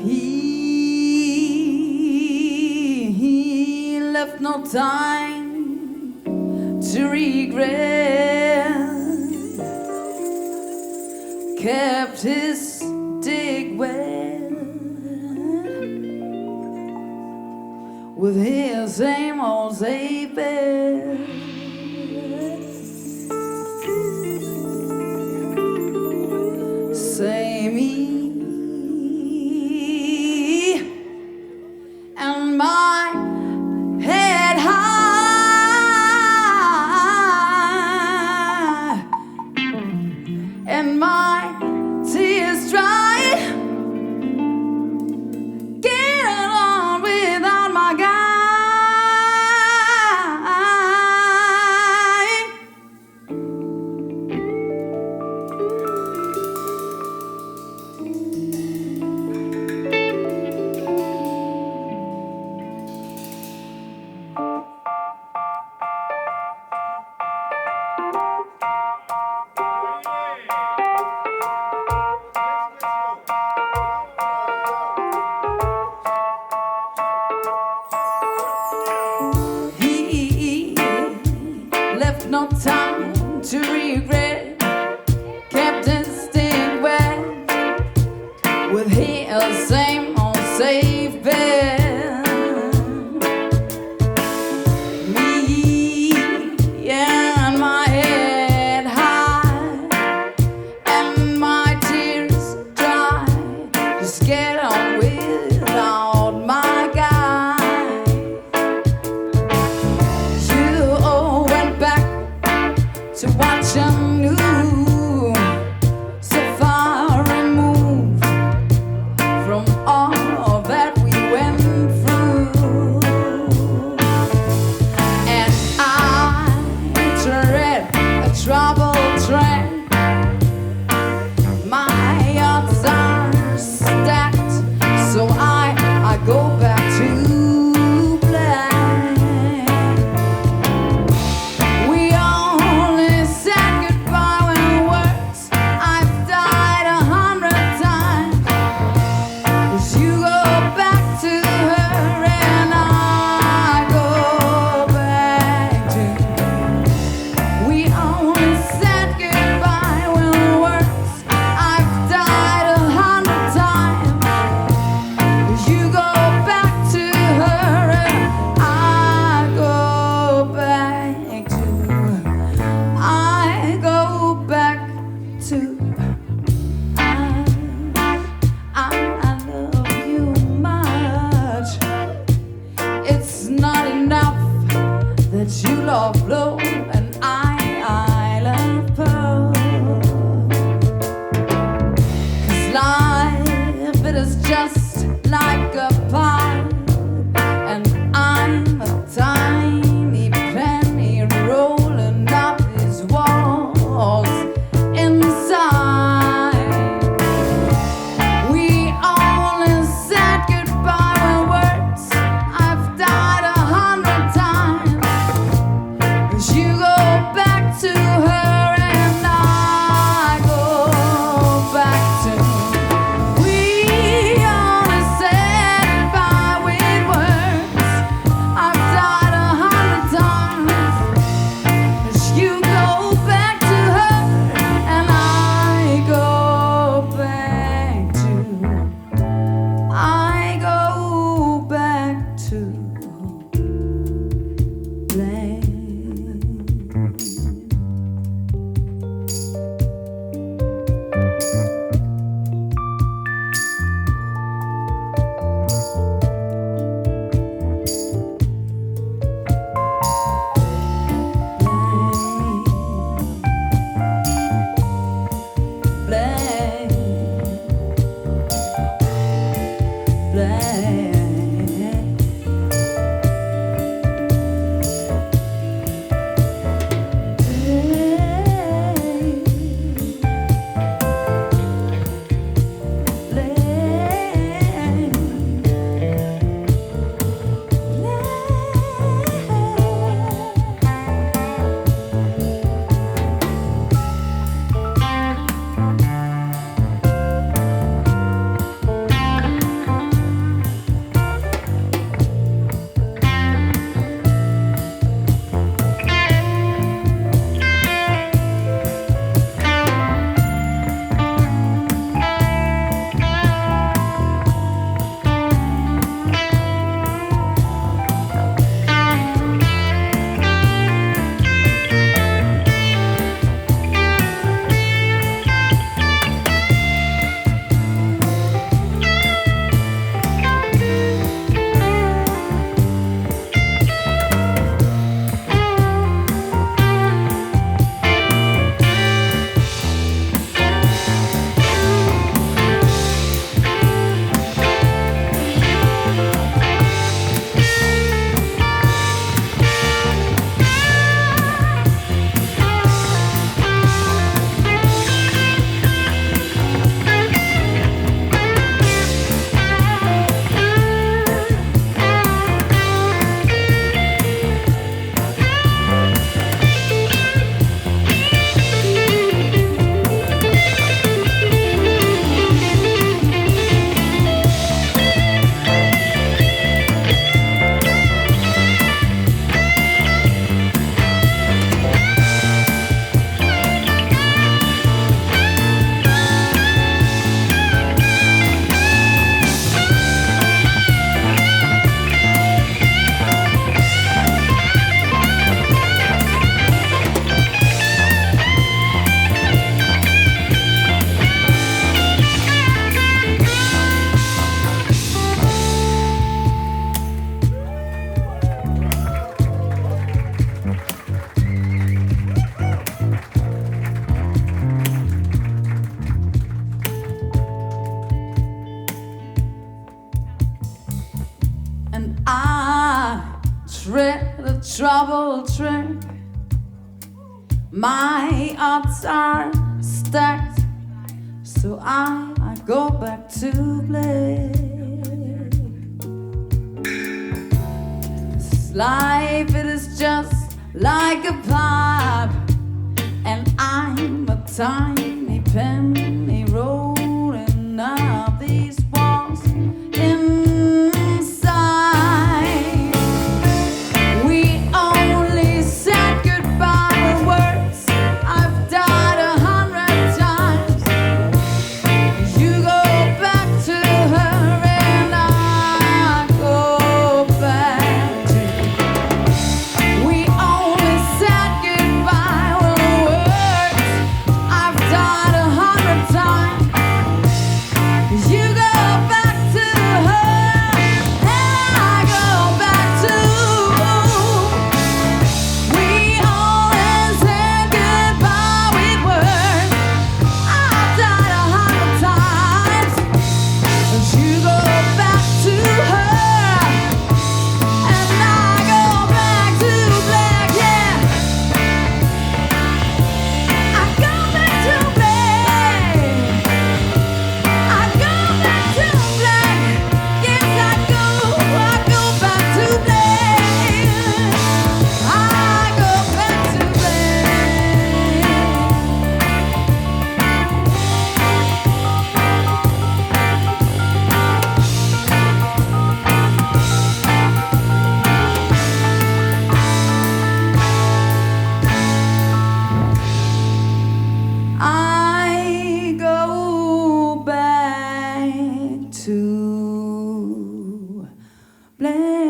He left no time to regret, kept his dick wet with his same old safe bet. Say me and my head high and my tears dry. Get on without my guy. Left no time to regret, kept his stick wet with his same old safe bet. Me and my head high and my tears dry, just get on without my guy. To watch him dread a trouble trick. My odds are stacked, so I go back to play. This life, it is just like a pipe, and I'm a tiny penny rolling up these walls inside. We only said goodbye with words. I've died 100 times. You go back to her and I go back to you. We only said goodbye with words. I've died 100 times. You go back to her and I go back to you. We only said goodbye with words. I've died 100 times. You go back to her and I go back to black, yeah. I go back to black. I go back to black. Yes, I go back to black. I go back to I go back to black.